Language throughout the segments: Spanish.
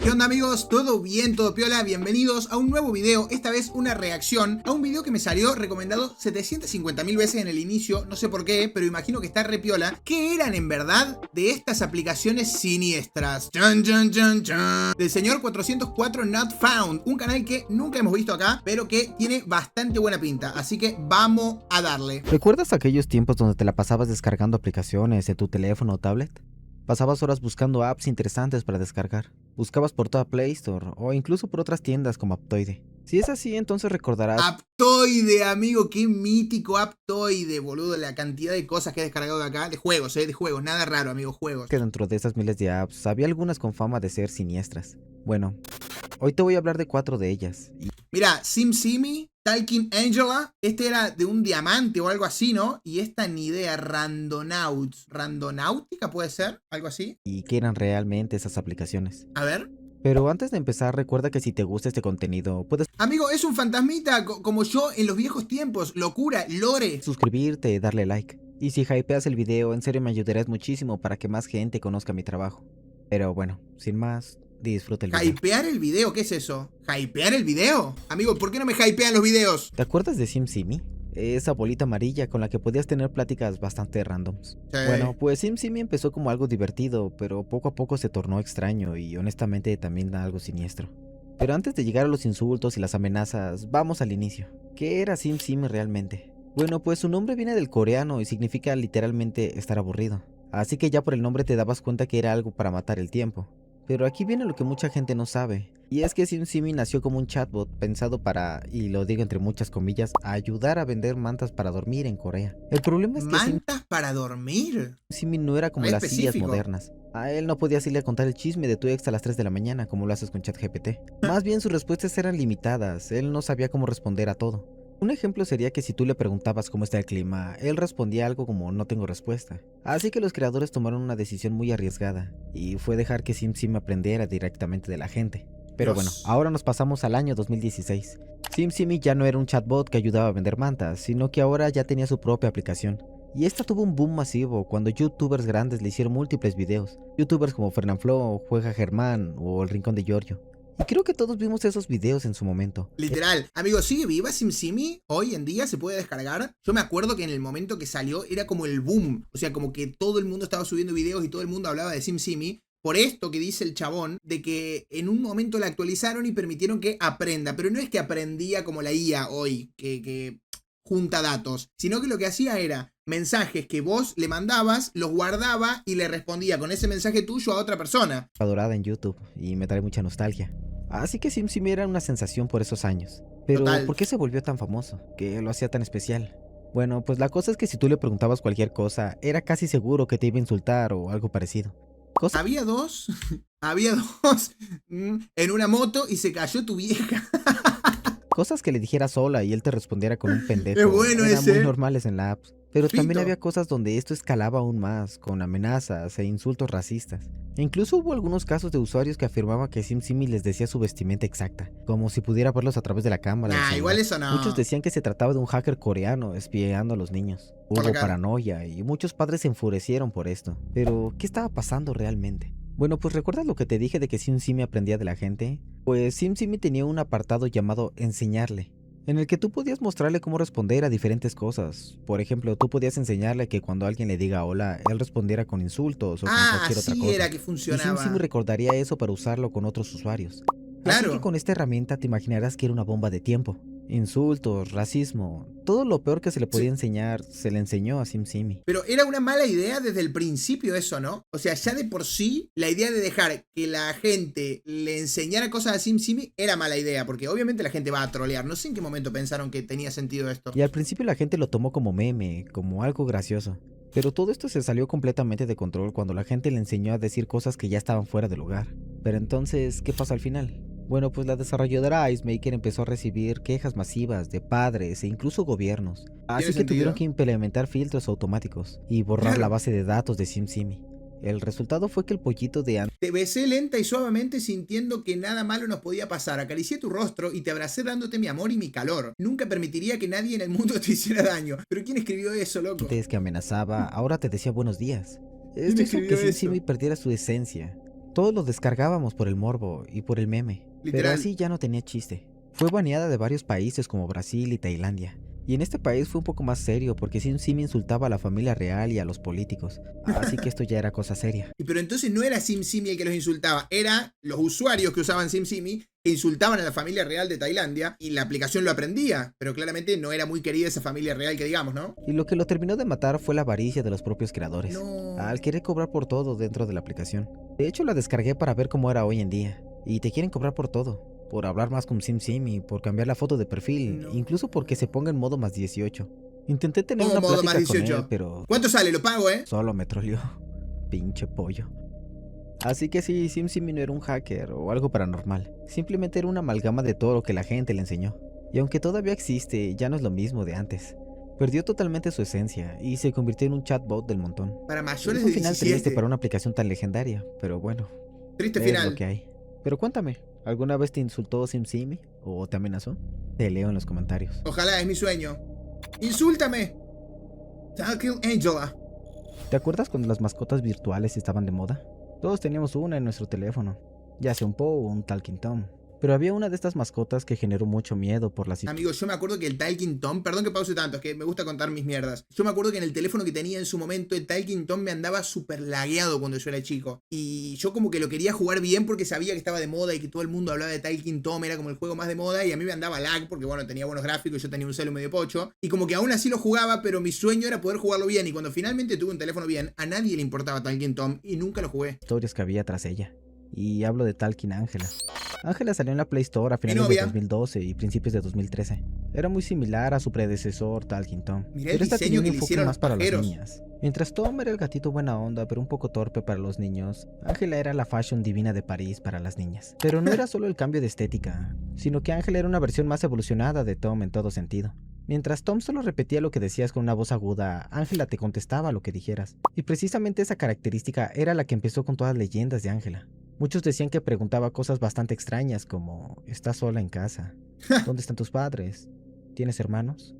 ¿Qué onda amigos? ¿Todo bien? ¿Todo piola? Bienvenidos a un nuevo video, esta vez una reacción a un video que me salió recomendado 750.000 veces en el inicio, no sé por qué, pero imagino que está re piola. ¿Qué eran en verdad de estas aplicaciones siniestras? Chan, chan, chan, chan. Del señor 404 Not Found, un canal que nunca hemos visto acá, pero que tiene bastante buena pinta, así que vamos a darle. ¿Recuerdas aquellos tiempos donde te la pasabas descargando aplicaciones en tu teléfono o tablet? Pasabas horas buscando apps interesantes para descargar. Buscabas por toda Play Store o incluso por otras tiendas como Aptoide. Si es así, entonces recordarás... Aptoide, amigo, qué mítico Aptoide, boludo. La cantidad de cosas que he descargado de acá, de juegos, nada raro, amigo, juegos. Que dentro de esas miles de apps había algunas con fama de ser siniestras. Bueno, hoy te voy a hablar de 4 de ellas. Mira, SimSimi, Talking Angela, este era de un diamante o algo así, ¿no? Y esta ni idea, Randonauts. ¿Randonáutica puede ser? ¿Algo así? ¿Y qué eran realmente esas aplicaciones? A ver. Pero antes de empezar, recuerda que si te gusta este contenido, puedes... Amigo, es un fantasmita como yo en los viejos tiempos. Locura, lore. Suscribirte, darle like. Y si hypeas el video, en serio me ayudarás muchísimo para que más gente conozca mi trabajo. Pero bueno, sin más... disfruta el video. ¿Hypear el video? ¿Qué es eso? ¿Hypear el video? Amigo, ¿por qué no me hypean los videos? ¿Te acuerdas de SimSimi? Esa bolita amarilla con la que podías tener pláticas bastante randoms. Sí. Bueno, pues SimSimi empezó como algo divertido, pero poco a poco se tornó extraño y honestamente también algo siniestro. Pero antes de llegar a los insultos y las amenazas, vamos al inicio. ¿Qué era SimSimi realmente? Bueno, pues su nombre viene del coreano y significa literalmente estar aburrido. Así que ya por el nombre te dabas cuenta que era algo para matar el tiempo. Pero aquí viene lo que mucha gente no sabe, y es que SimSimi nació como un chatbot pensado para, y lo digo entre muchas comillas, ayudar a vender mantas para dormir en Corea. El problema es que ¿mantas para dormir? SimSimi no era como las sillas modernas. A él no podías irle a contar el chisme de tu ex a las 3 de la mañana como lo haces con ChatGPT. Más bien sus respuestas eran limitadas, él no sabía cómo responder a todo. Un ejemplo sería que si tú le preguntabas cómo está el clima, él respondía algo como no tengo respuesta. Así que los creadores tomaron una decisión muy arriesgada, y fue dejar que SimSimi aprendiera directamente de la gente. Pero bueno, ahora nos pasamos al año 2016. SimSimi ya no era un chatbot que ayudaba a vender mantas, sino que ahora ya tenía su propia aplicación. Y esta tuvo un boom masivo cuando youtubers grandes le hicieron múltiples videos. Youtubers como Fernanfloo, Juega Germán o El Rincón de Giorgio. Y creo que todos vimos esos videos en su momento. Literal. Amigo, ¿sigue viva SimSimi? Hoy en día se puede descargar. Yo me acuerdo que en el momento que salió era como el boom. O sea, como que todo el mundo estaba subiendo videos y todo el mundo hablaba de SimSimi. Por esto que dice el chabón, de que en un momento la actualizaron y permitieron que aprenda. Pero no es que aprendía como la IA hoy, que junta datos, sino que lo que hacía era mensajes que vos le mandabas, los guardaba y le respondía con ese mensaje tuyo a otra persona. Adorada en YouTube y me trae mucha nostalgia. Así que SimSimi era una sensación por esos años. Pero Total. ¿por qué se volvió tan famoso? ¿Qué lo hacía tan especial? Bueno, pues la cosa es que si tú le preguntabas cualquier cosa, era casi seguro que te iba a insultar o algo parecido. Había dos en una moto y se cayó tu vieja. Cosas que le dijeras sola y él te respondiera con un pendejo. Es bueno eran ese. muy normales en la app. Pero Fito. también había cosas donde esto escalaba aún más, con amenazas e insultos racistas. E incluso hubo algunos casos de usuarios que afirmaban que SimSimi les decía su vestimenta exacta, como si pudiera verlos a través de la cámara. Nah, igual eso no. Muchos decían que se trataba de un hacker coreano espiando a los niños. Hubo paranoia y muchos padres se enfurecieron por esto. Pero, ¿qué estaba pasando realmente? Bueno, pues ¿recuerdas lo que te dije de que SimSimi aprendía de la gente? Pues SimSimi tenía un apartado llamado Enseñarle, en el que tú podías mostrarle cómo responder a diferentes cosas. Por ejemplo, tú podías enseñarle que cuando alguien le diga hola, él respondiera con insultos o con cualquier otra cosa. Era que funcionaba. Y SimSimi recordaría eso para usarlo con otros usuarios. Claro. Así que con esta herramienta te imaginarás que era una bomba de tiempo. Insultos, racismo, todo lo peor que se le podía enseñar, se le enseñó a SimSimi. Pero era una mala idea desde el principio eso, ¿no? O sea, ya de por sí, la idea de dejar que la gente le enseñara cosas a SimSimi era mala idea, porque obviamente la gente va a trolear. No sé en qué momento pensaron que tenía sentido esto. Y al principio la gente lo tomó como meme, como algo gracioso. Pero todo esto se salió completamente de control cuando la gente le enseñó a decir cosas que ya estaban fuera de lugar. Pero entonces, ¿qué pasó al final? Bueno, pues la desarrolladora Icemaker empezó a recibir quejas masivas de padres e incluso gobiernos. Así que tuvieron que implementar filtros automáticos y borrar la base de datos de SimSimi. El resultado fue que el pollito de antes... Te besé lenta y suavemente sintiendo que nada malo nos podía pasar. Acaricié tu rostro y te abracé dándote mi amor y mi calor. Nunca permitiría que nadie en el mundo te hiciera daño. ¿Pero quién escribió eso, loco? Antes que amenazaba, ahora te decía buenos días. Esto hizo que SimSimi perdiera su esencia. Todos lo descargábamos por el morbo y por el meme, pero Literal. así ya no tenía chiste. Fue baneada de varios países como Brasil y Tailandia. Y en este país fue un poco más serio porque SimSimi insultaba a la familia real y a los políticos. Así que esto ya era cosa seria. Pero entonces no era SimSimi el que los insultaba, era los usuarios que usaban SimSimi que insultaban a la familia real de Tailandia y la aplicación lo aprendía, pero claramente no era muy querida esa familia real que digamos, ¿no? Y lo que lo terminó de matar fue la avaricia de los propios creadores, No. al querer cobrar por todo dentro de la aplicación. De hecho la descargué para ver cómo era hoy en día. Y te quieren cobrar por todo. Por hablar más con SimSimi, por cambiar la foto de perfil, No. incluso porque se ponga en modo más 18. Intenté tener ¿Cómo una modo plática más con 18? él, pero ¿Cuánto sale? Lo pago, ¿eh? solo me troleó. Pinche pollo. Así que sí, SimSimi no era un hacker o algo paranormal. Simplemente era una amalgama de todo lo que la gente le enseñó. Y aunque todavía existe, ya no es lo mismo de antes. Perdió totalmente su esencia y se convirtió en un chatbot del montón. Para Es mayores un de final 17. triste para una aplicación tan legendaria, pero bueno, Triste es final. lo que hay. Pero cuéntame, ¿alguna vez te insultó SimSimi o te amenazó? Te leo en los comentarios. Ojalá, es mi sueño. ¡Insúltame! Talking Angela. ¿Te acuerdas cuando las mascotas virtuales estaban de moda? Todos teníamos una en nuestro teléfono, ya sea un Po o un Talking Tom. Pero había una de estas mascotas que generó mucho miedo por la situación. Amigos, yo me acuerdo que el Talking Tom, perdón que pause tanto, es que me gusta contar mis mierdas. Yo me acuerdo que en el teléfono que tenía en su momento, el Talking Tom me andaba súper lagueado cuando yo era chico. Y yo como que lo quería jugar bien porque sabía que estaba de moda y que todo el mundo hablaba de Talking Tom, era como el juego más de moda y a mí me andaba lag porque bueno, tenía buenos gráficos y yo tenía un celu medio pocho. Y como que aún así lo jugaba, pero mi sueño era poder jugarlo bien. Y cuando finalmente tuve un teléfono bien, a nadie le importaba Talking Tom y nunca lo jugué. Historias que había tras ella. Y hablo de Talking Ángela. Ángela salió en la Play Store a finales de novia. 2012 y principios de 2013. Era muy similar a su predecesor Talking Tom, Mirá el pero esta tenía diseño un que le enfoque hicieron más los para las pajeros. niñas. Mientras Tom era el gatito buena onda pero un poco torpe para los niños, Ángela era la fashion divina de París para las niñas. Pero no era solo el cambio de estética, sino que Ángela era una versión más evolucionada de Tom en todo sentido. Mientras Tom solo repetía lo que decías con una voz aguda, Ángela te contestaba lo que dijeras. Y precisamente esa característica era la que empezó con todas las leyendas de Ángela. Muchos decían que preguntaba cosas bastante extrañas como ¿estás sola en casa? ¿Dónde están tus padres? ¿Tienes hermanos?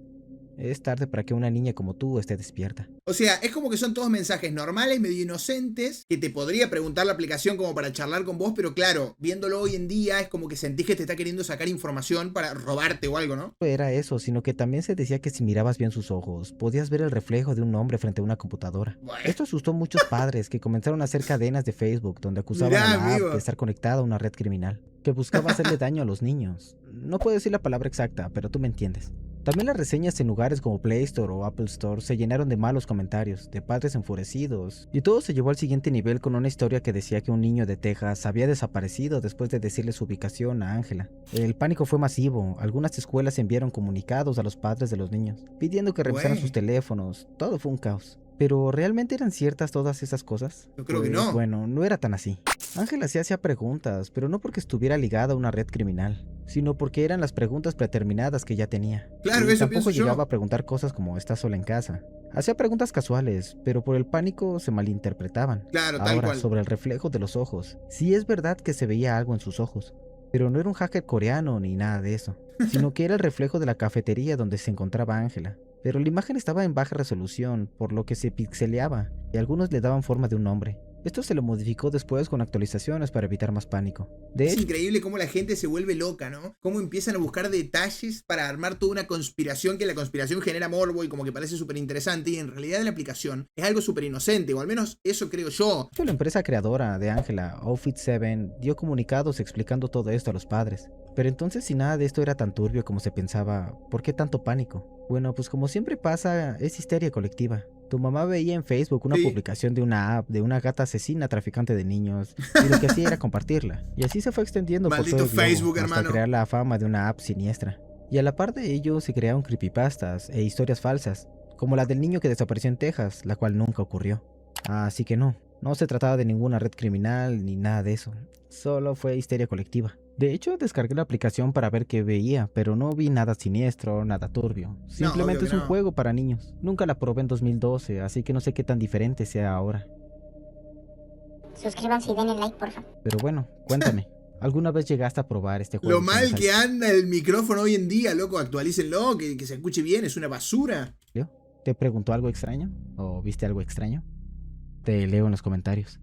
Es tarde para que una niña como tú esté despierta. O sea, es como que son todos mensajes normales, medio inocentes, que te podría preguntar la aplicación como para charlar con vos, pero claro, viéndolo hoy en día es como que sentís que te está queriendo sacar información para robarte o algo, ¿no? No era eso, sino que también se decía que si mirabas bien sus ojos, podías ver el reflejo de un hombre frente a una computadora. Bueno. Esto asustó a muchos padres que comenzaron a hacer cadenas de Facebook donde acusaban Mirá, a la amigo. app de estar conectada a una red criminal, que buscaba hacerle daño a los niños. No puedo decir la palabra exacta, pero tú me entiendes. También las reseñas en lugares como Play Store o Apple Store se llenaron de malos comentarios, de padres enfurecidos, y todo se llevó al siguiente nivel con una historia que decía que un niño de Texas había desaparecido después de decirle su ubicación a Ángela. El pánico fue masivo, algunas escuelas enviaron comunicados a los padres de los niños, pidiendo que revisaran sus teléfonos, todo fue un caos. ¿Pero realmente eran ciertas todas esas cosas? Yo creo que no. Bueno, no era tan así. Ángela se hacía preguntas, pero no porque estuviera ligada a una red criminal, sino porque eran las preguntas predeterminadas que ya tenía. Claro, Y eso tampoco pienso yo. llegaba a preguntar cosas como ¿estás sola en casa? Hacía preguntas casuales, pero por el pánico se malinterpretaban. Claro, tal Ahora, cual. sobre el reflejo de los ojos. Sí es verdad que se veía algo en sus ojos, pero no era un hacker coreano ni nada de eso, sino que era el reflejo de la cafetería donde se encontraba Ángela. Pero la imagen estaba en baja resolución, por lo que se pixeleaba, y algunos le daban forma de un hombre. Esto se lo modificó después con actualizaciones para evitar más pánico. De Es hecho, increíble cómo la gente se vuelve loca, ¿no? Cómo empiezan a buscar detalles para armar toda una conspiración, que la conspiración genera morbo y como que parece súper interesante, y en realidad la aplicación es algo súper inocente, o al menos eso creo yo. la empresa creadora de Ángela, Outfit 7, dio comunicados explicando todo esto a los padres. Pero entonces, si nada de esto era tan turbio como se pensaba, ¿por qué tanto pánico? Bueno, pues como siempre pasa, es histeria colectiva. Tu mamá veía en Facebook una Sí. publicación de una app de una gata asesina traficante de niños, y lo que hacía era compartirla. Y así se fue extendiendo por Maldito todo el globo, Facebook, hasta hermano. crear la fama de una app siniestra. Y a la par de ello se crearon creepypastas e historias falsas, como la del niño que desapareció en Texas, la cual nunca ocurrió. Así que no se trataba de ninguna red criminal ni nada de eso, solo fue histeria colectiva. De hecho, descargué la aplicación para ver qué veía, pero no vi nada siniestro, nada turbio. Simplemente obvio es que un no. juego para niños. Nunca la probé en 2012, así que no sé qué tan diferente sea ahora. Suscríbanse y denle like, por favor. Pero bueno, cuéntame, ¿alguna vez llegaste a probar este juego? Lo mal que anda el micrófono hoy en día, loco, actualícenlo, que se escuche bien, es una basura. ¿Te preguntó algo extraño? ¿O viste algo extraño? Te leo en los comentarios.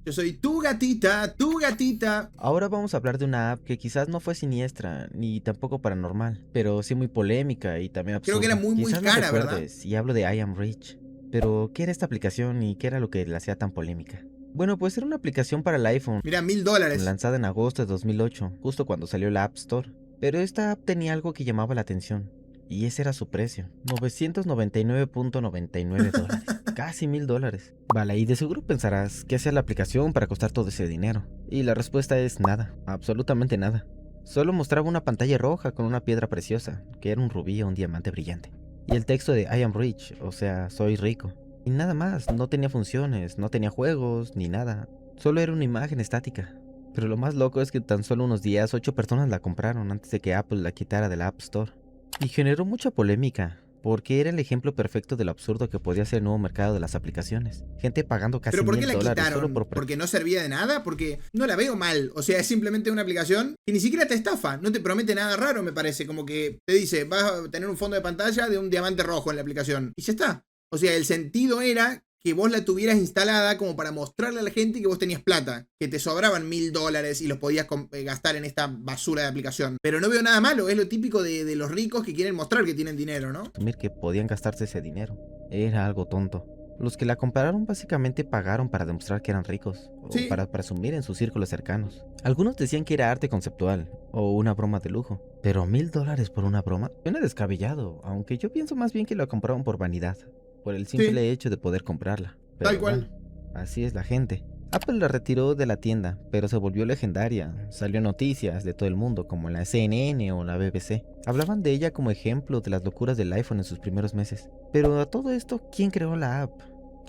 Yo soy tu gatita, tu gatita. Ahora vamos a hablar de una app que quizás no fue siniestra, ni tampoco paranormal, pero sí muy polémica y también absurda. Creo que era muy quizás cara, no recuerdes, ¿verdad? y hablo de I Am Rich. Pero, ¿qué era esta aplicación y qué era lo que la hacía tan polémica? Bueno, pues era una aplicación para el iPhone, Mira, $1000. lanzada en agosto de 2008, justo cuando salió la App Store. Pero esta app tenía algo que llamaba la atención, y ese era su precio, $999.99, casi $1000. Vale, y de seguro pensarás, ¿qué hacía la aplicación para costar todo ese dinero? Y la respuesta es nada, absolutamente nada. Solo mostraba una pantalla roja con una piedra preciosa, que era un rubí o un diamante brillante. Y el texto de I am rich, o sea, soy rico. Y nada más, no tenía funciones, no tenía juegos, ni nada. Solo era una imagen estática. Pero lo más loco es que tan solo unos días 8 personas la compraron antes de que Apple la quitara de la App Store. Y generó mucha polémica, porque era el ejemplo perfecto de lo absurdo que podía ser el nuevo mercado de las aplicaciones. Gente pagando casi ¿Pero por qué la $1000 solo quitaron? por... ¿Porque no servía de nada? Porque no la veo mal. O sea, es simplemente una aplicación que ni siquiera te estafa. No te promete nada raro, me parece. Como que te dice, vas a tener un fondo de pantalla de un diamante rojo en la aplicación. Y ya está. O sea, el sentido era que vos la tuvieras instalada como para mostrarle a la gente que vos tenías plata, que te sobraban $1000 y los podías gastar en esta basura de aplicación. Pero no veo nada malo, es lo típico de los ricos que quieren mostrar que tienen dinero, ¿no? Asumir que podían gastarse ese dinero. Era algo tonto. Los que la compraron básicamente pagaron para demostrar que eran ricos, o Sí. para presumir en sus círculos cercanos. Algunos decían que era arte conceptual, o una broma de lujo. Pero $1000 por una broma suena descabellado, aunque yo pienso más bien que la compraron por vanidad, por el simple hecho de poder comprarla. Pero Tal cual. bueno, así es la gente. Apple la retiró de la tienda, pero se volvió legendaria. Salió en noticias de todo el mundo, como en la CNN o la BBC. Hablaban de ella como ejemplo de las locuras del iPhone en sus primeros meses. Pero a todo esto, ¿quién creó la app?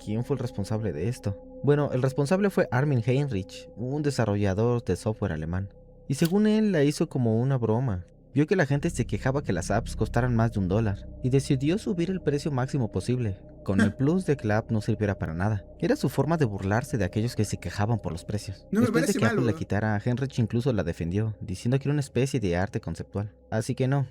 ¿Quién fue el responsable de esto? Bueno, el responsable fue Armin Heinrich, un desarrollador de software alemán. Y según él, la hizo como una broma. Vio que la gente se quejaba que las apps costaran más de $1 y decidió subir el precio máximo posible, con el plus de que la app no sirviera para nada. Era su forma de burlarse de aquellos que se quejaban por los precios. No me Después de parece que mal, Apple la bro. quitara, Heinrich incluso la defendió, diciendo que era una especie de arte conceptual. Así que no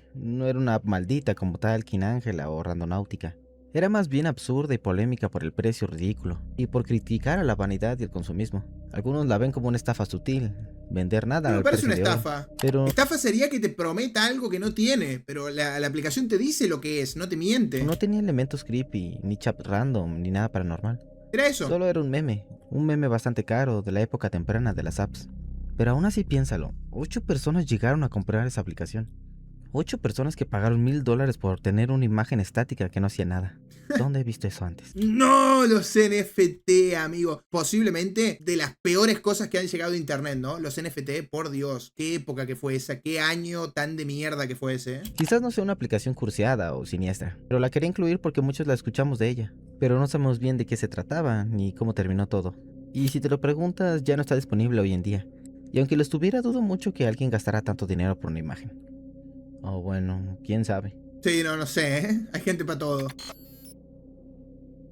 era una app maldita como tal Kinangela o Randonáutica. Era más bien absurda y polémica por el precio ridículo, y por criticar a la vanidad y el consumismo. Algunos la ven como una estafa sutil, vender nada No me al parece precio una de hoy. estafa. Pero Estafa sería que te prometa algo que no tiene, pero la aplicación te dice lo que es, no te miente. no tenía elementos creepy, ni chat random, ni nada paranormal. Era eso. Solo era un meme bastante caro de la época temprana de las apps. Pero aún así piénsalo, 8 personas llegaron a comprar esa aplicación. 8 personas que pagaron $1000 por tener una imagen estática que no hacía nada. ¿Dónde he visto eso antes? No, los NFT, amigo. Posiblemente de las peores cosas que han llegado a internet, ¿no? Los NFT, por Dios. Qué época que fue esa. Qué año tan de mierda que fue ese, ¿eh? Quizás no sea una aplicación cursiada o siniestra, pero la quería incluir porque muchos la escuchamos de ella. Pero no sabemos bien de qué se trataba ni cómo terminó todo. Y si te lo preguntas, ya no está disponible hoy en día. Y aunque lo estuviera, dudo mucho que alguien gastara tanto dinero por una imagen. O bueno, quién sabe. Sí, no sé, ¿eh? Hay gente para todo.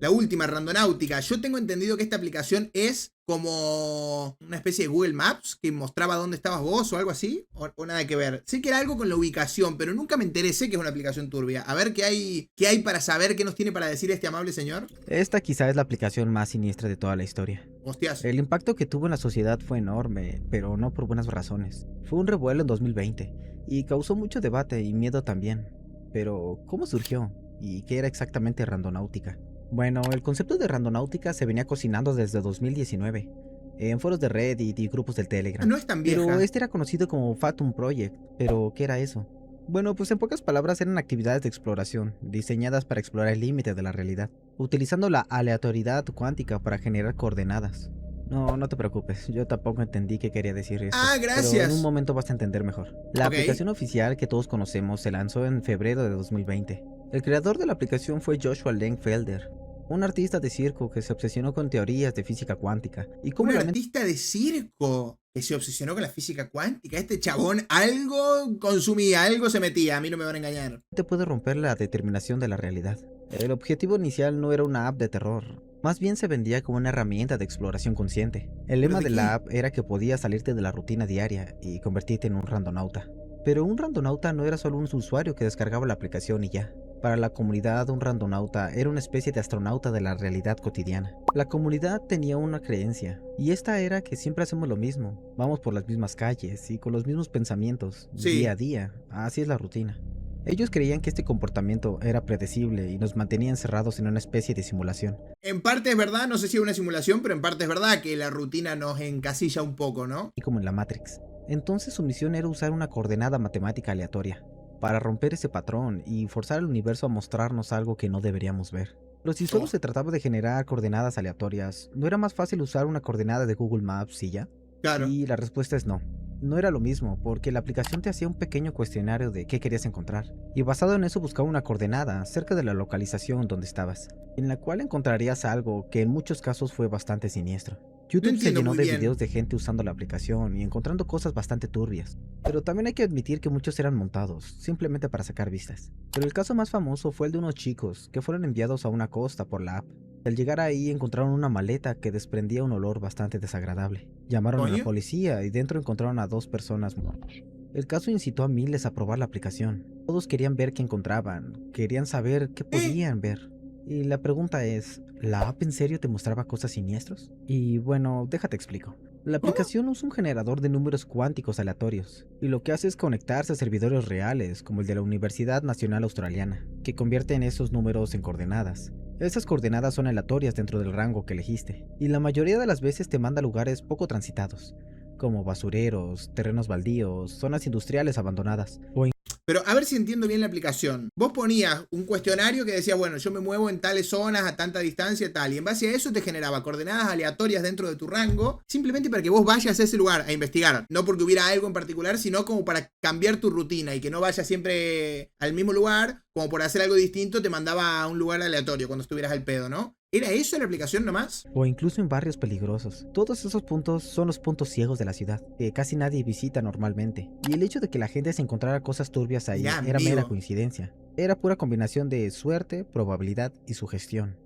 La última, Randonáutica. Yo tengo entendido que esta aplicación es como una especie de Google Maps que mostraba dónde estabas vos o algo así. O nada que ver. Sé que era algo con la ubicación, pero nunca me interesé que es una aplicación turbia. A ver qué hay para saber, qué nos tiene para decir este amable señor. Esta quizá es la aplicación más siniestra de toda la historia. Hostias. El impacto que tuvo en la sociedad fue enorme, pero no por buenas razones. Fue un revuelo en 2020 y causó mucho debate y miedo también. Pero, ¿cómo surgió? ¿Y qué era exactamente Randonáutica? Bueno, el concepto de Randonáutica se venía cocinando desde 2019, en foros de Reddit y grupos del Telegram. No es tan vieja. Pero este era conocido como Fathom Project. ¿Pero qué era eso? Bueno, pues en pocas palabras eran actividades de exploración, diseñadas para explorar el límite de la realidad, utilizando la aleatoriedad cuántica para generar coordenadas. No te preocupes, yo tampoco entendí qué quería decir esto. Ah, Pero gracias. en un momento vas a entender mejor. La aplicación oficial que todos conocemos se lanzó en febrero de 2020. El creador de la aplicación fue Joshua Lengfelder, un artista de circo que se obsesionó con teorías de física cuántica. Y cómo un artista de circo que se obsesionó con la física cuántica. Este chabón algo consumía, algo se metía. A mí no me van a engañar. te puede romper la determinación de la realidad. El objetivo inicial no era una app de terror. Más bien se vendía como una herramienta de exploración consciente. El lema de la app era que podías salirte de la rutina diaria y convertirte en un randonauta. Pero un randonauta no era solo un usuario que descargaba la aplicación y ya. Para la comunidad, un randonauta era una especie de astronauta de la realidad cotidiana. La comunidad tenía una creencia, y esta era que siempre hacemos lo mismo, vamos por las mismas calles y con los mismos pensamientos, día a Sí. día, así es la rutina. Ellos creían que este comportamiento era predecible y nos mantenía encerrados en una especie de simulación. En parte es verdad, no sé si es una simulación, pero en parte es verdad que la rutina nos encasilla un poco, ¿no? Y como en la Matrix. Entonces su misión era usar una coordenada matemática aleatoria, para romper ese patrón y forzar al universo a mostrarnos algo que no deberíamos ver. Pero si solo Oh, se trataba de generar coordenadas aleatorias, ¿no era más fácil usar una coordenada de Google Maps y ya? claro. Y la respuesta es no. No era lo mismo, porque la aplicación te hacía un pequeño cuestionario de qué querías encontrar, y basado en eso buscaba una coordenada cerca de la localización donde estabas, en la cual encontrarías algo que en muchos casos fue bastante siniestro. No YouTube se entiendo llenó muy de bien. videos de gente usando la aplicación y encontrando cosas bastante turbias, pero también hay que admitir que muchos eran montados, simplemente para sacar vistas. Pero el caso más famoso fue el de unos chicos que fueron enviados a una costa por la app. Al llegar ahí encontraron una maleta que desprendía un olor bastante desagradable. Llamaron a la Coño. policía y dentro encontraron a 2 personas muertas. El caso incitó a miles a probar la aplicación. Todos querían ver qué encontraban, querían saber qué Eh, podían ver. Y la pregunta es, ¿la app en serio te mostraba cosas siniestros? Y bueno, déjate explico. La ¿Cómo? aplicación usa un generador de números cuánticos aleatorios, y lo que hace es conectarse a servidores reales, como el de la Universidad Nacional Australiana, que convierten esos números en coordenadas. Esas coordenadas son aleatorias dentro del rango que elegiste, y la mayoría de las veces te manda a lugares poco transitados, como basureros, terrenos baldíos, zonas industriales abandonadas, o Pero a ver si entiendo bien la aplicación. Vos ponías un cuestionario que decía, bueno, yo me muevo en tales zonas a tanta distancia tal, y en base a eso te generaba coordenadas aleatorias dentro de tu rango, simplemente para que vos vayas a ese lugar a investigar. No porque hubiera algo en particular, sino como para cambiar tu rutina y que no vayas siempre al mismo lugar, como por hacer algo distinto, te mandaba a un lugar aleatorio cuando estuvieras al pedo, ¿no? ¿Era eso la aplicación nomás? o incluso en barrios peligrosos. Todos esos puntos son los puntos ciegos de la ciudad, que casi nadie visita normalmente. Y el hecho de que la gente se encontrara cosas turbias ahí Mirá, era mera amigo. coincidencia. Era pura combinación de suerte, probabilidad y sugestión.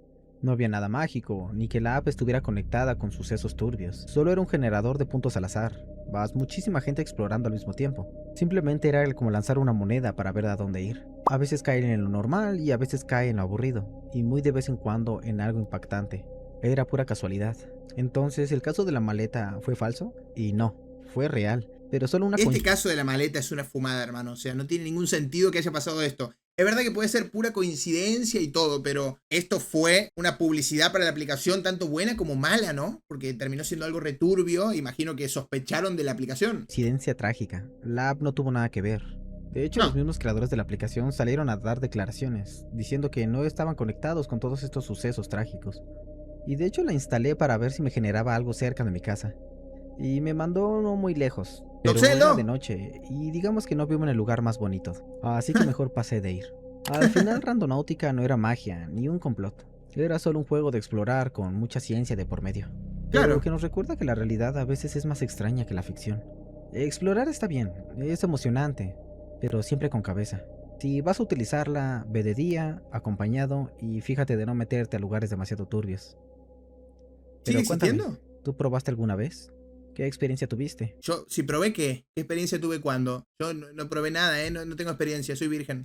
No había nada mágico, ni que la app estuviera conectada con sucesos turbios. Solo era un generador de puntos al azar. Vas muchísima gente explorando al mismo tiempo. Simplemente era como lanzar una moneda para ver a dónde ir. A veces cae en lo normal y a veces cae en lo aburrido, y muy de vez en cuando en algo impactante. Era pura casualidad. Entonces, ¿el caso de la maleta fue falso? Y no, fue real, pero solo una Este coincidencia. caso de la maleta es una fumada, hermano. O sea, no tiene ningún sentido que haya pasado esto. Es verdad que puede ser pura coincidencia y todo, pero esto fue una publicidad para la aplicación tanto buena como mala, ¿no? Porque terminó siendo algo returbio. Imagino que sospecharon de la aplicación. Coincidencia trágica. La app no tuvo nada que ver. De hecho, los No. mismos creadores de la aplicación salieron a dar declaraciones, diciendo que no estaban conectados con todos estos sucesos trágicos. Y de hecho la instalé para ver si me generaba algo cerca de mi casa. Y me mandó no muy lejos, pero era de ¡Noxeldo! noche, y digamos que no vivo en el lugar más bonito, así que mejor pasé de ir. Al final Randonáutica no era magia, ni un complot. Era solo un juego de explorar con mucha ciencia de por medio, pero Claro. que nos recuerda que la realidad a veces es más extraña que la ficción. Explorar está bien, es emocionante, pero siempre con cabeza. Si vas a utilizarla, ve de día, acompañado, y fíjate de no meterte a lugares demasiado turbios. ¿Sigue Pero cuéntame, existiendo? ¿tú probaste alguna vez? ¿Qué experiencia tuviste? Yo, si probé, ¿qué? ¿Qué experiencia tuve cuando? Yo no probé nada, ¿eh? No tengo experiencia, soy virgen.